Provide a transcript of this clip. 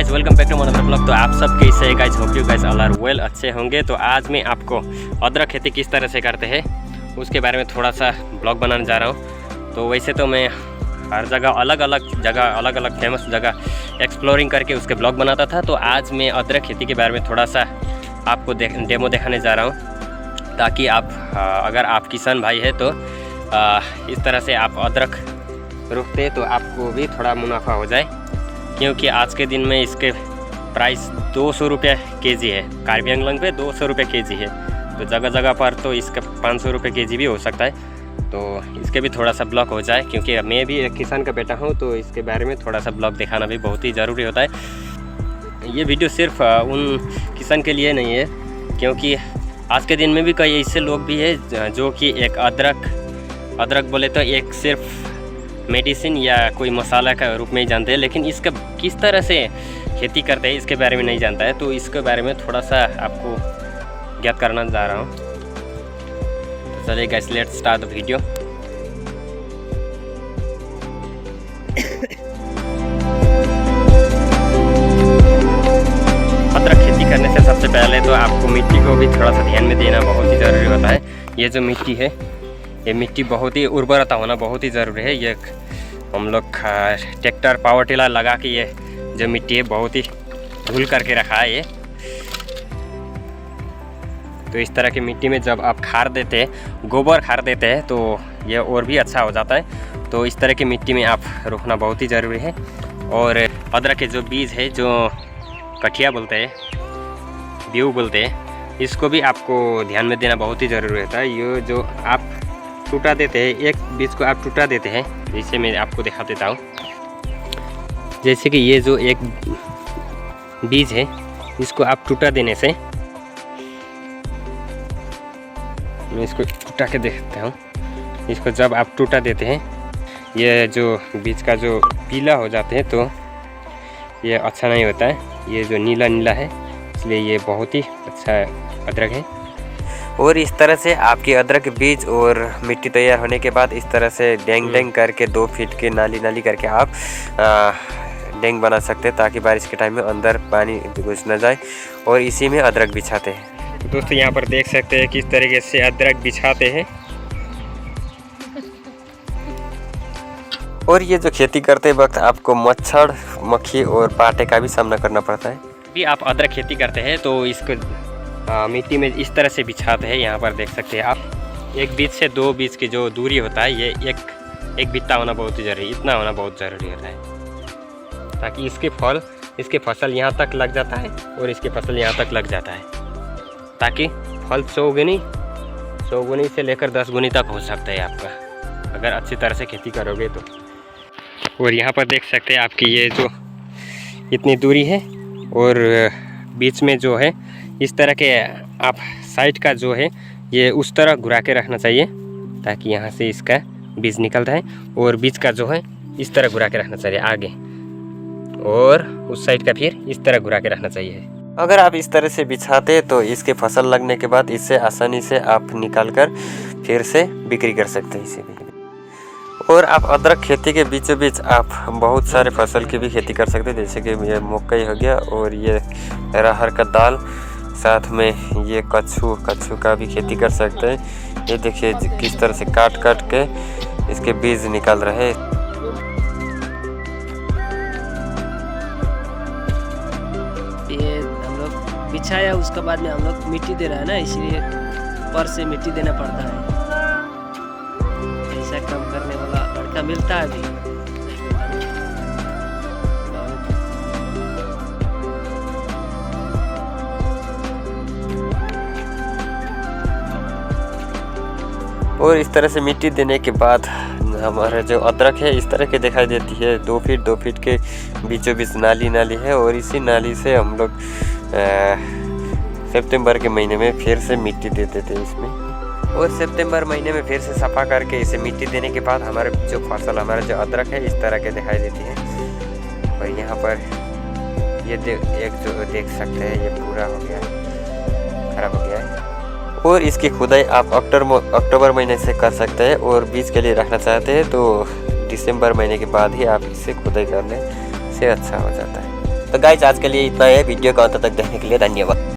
Guys, welcome back to another blog. तो आप सब कैसे हैं guys? Hope you guys all are well, अच्छे होंगे। तो आज मैं आपको अदरक खेती किस तरह से करते हैं उसके बारे में थोड़ा सा ब्लॉग बनाने जा रहा हूँ। तो वैसे तो मैं हर जगह अलग अलग फेमस जगह एक्सप्लोरिंग करके उसके ब्लॉग बनाता था। तो आज मैं अदरक खेती के बारे में थोड़ा सा आपको डेमो दिखाने जा रहा हूँ, ताकि आप अगर आप किसान भाई है तो इस तरह से आप अदरक रोकते तो आपको भी थोड़ा मुनाफा हो जाए, क्योंकि आज के दिन में इसके प्राइस 200 रुपये केजी है। कार्बी आंगलंग पे 200 रुपये केजी है, तो जगह जगह पर तो इसका 500 रुपये केजी भी हो सकता है। तो इसके भी थोड़ा सा ब्लॉग हो जाए, क्योंकि मैं भी एक किसान का बेटा हूँ, तो इसके बारे में थोड़ा सा ब्लॉग दिखाना भी बहुत ही ज़रूरी होता है। ये वीडियो सिर्फ उन किसान के लिए नहीं है, क्योंकि आज के दिन में भी कई ऐसे लोग भी हैं जो कि एक अदरक बोले तो एक सिर्फ मेडिसिन या कोई मसाला का रूप में ही जानते हैं, लेकिन इसका किस तरह से खेती करते हैं इसके बारे में नहीं जानता है। तो इसके बारे में थोड़ा सा आपको ज्ञात करना जा रहा हूँ। तो चलिए guys, let's start the video. अदरक खेती करने से सबसे पहले तो आपको मिट्टी को भी थोड़ा सा ध्यान में देना बहुत ही ज़रूरी होता है। ये जो मिट्टी है, ये मिट्टी बहुत ही उर्वरता होना बहुत ही ज़रूरी है। ये हम लोग ट्रैक्टर पावर टिलर लगा के ये जो मिट्टी है बहुत ही धुल करके रखा है ये। तो इस तरह की मिट्टी में जब आप खाद देते हैं, गोबर खाद देते हैं, तो ये और भी अच्छा हो जाता है। तो इस तरह की मिट्टी में आप रोकना बहुत ही ज़रूरी है। और अदरक के जो बीज है, जो कठिया बोलते हैं, बीऊ बोलते हैं, इसको भी आपको ध्यान में देना बहुत ही ज़रूरी होता है। ये जो आप टूटा देते हैं, एक बीज को आप टूटा देते हैं, जैसे मैं आपको दिखा देता हूँ। जैसे कि ये जो एक बीज है, इसको आप टूटा देने से, मैं इसको टूटा के देखता हूँ। इसको जब आप टूटा देते हैं, ये जो बीज का जो पीला हो जाते हैं, तो ये अच्छा नहीं होता है। ये जो नीला नीला है, इसलिए ये बहुत ही अच्छा अदरक है। और इस तरह से आपकी अदरक के बीज और मिट्टी तैयार होने के बाद इस तरह से डेंग करके 2 फीट के नाली करके आप डेंग बना सकते हैं, ताकि बारिश के टाइम में अंदर पानी घुस न जाए। और इसी में अदरक बिछाते हैं। तो दोस्तों, यहाँ पर देख सकते हैं किस तरीके से अदरक बिछाते हैं। और ये जो खेती करते वक्त आपको मच्छर, मक्खी और पाटे का भी सामना करना पड़ता है। भी आप अदरक खेती करते हैं तो इसको मिट्टी में इस तरह से बिछाते हैं। यहाँ पर देख सकते हैं आप, एक बीज से 2 बीज की जो दूरी होता है, ये एक बित्ता होना बहुत ही ज़रूरी, इतना होना बहुत ज़रूरी होता है, ताकि इसके फसल यहाँ तक लग जाता है और इसके फसल यहाँ तक लग जाता है, ताकि फल 100 गुनी से लेकर 10 गुनी तक हो सकता है आपका, अगर अच्छी तरह से खेती करोगे तो। और यहाँ पर देख सकते हैं आपकी ये जो इतनी दूरी है, और बीच में जो है इस तरह के आप साइड का जो है ये उस तरह घुरा के रखना चाहिए, ताकि यहाँ से इसका बीज निकलता है। और बीज का जो है इस तरह घुरा के रखना चाहिए आगे, और उस साइड का फिर इस तरह घुरा के रखना चाहिए। अगर आप इस तरह से बिछाते तो इसके फसल लगने के बाद इससे आसानी से आप निकाल कर फिर से बिक्री कर सकते हैं इसे भी। और आप अदरक खेती के बीचों बीच आप बहुत सारे फसल की भी खेती कर सकते हैं, जैसे कि ये मकई हो गया, और ये अरहर का दाल, साथ में ये कच्छू का भी खेती कर सकते हैं। ये देखिए किस तरह से काट के इसके बीज निकल रहे हैं। ये हम लोग बिछाया, उसके बाद में हम लोग मिट्टी दे रहा है ना, इसलिए ऊपर से मिट्टी देना पड़ता है। ऐसा काम करने वाला लड़का मिलता है अभी। और इस तरह से मिट्टी देने के बाद हमारा जो अदरक है इस तरह के दिखाई देती है। 2 फीट के बीचों बीच नाली है, और इसी नाली से हम लोग सितंबर के महीने में फिर से मिट्टी देते थे इसमें। और सितंबर महीने में फिर से सफा करके इसे मिट्टी देने के बाद हमारे जो फसल, हमारा जो अदरक है इस तरह के दिखाई देती है। और यहाँ पर ये जो देख सकते हैं, ये पूरा हो गया है, खराब हो गया है। और इसकी खुदाई आप अक्टूबर महीने से कर सकते हैं, और बीज के लिए रखना चाहते हैं तो दिसंबर महीने के बाद ही आप इसे खुदाई करने से अच्छा हो जाता है। तो गाइस आज के लिए इतना है। वीडियो को अंत तक देखने के लिए धन्यवाद।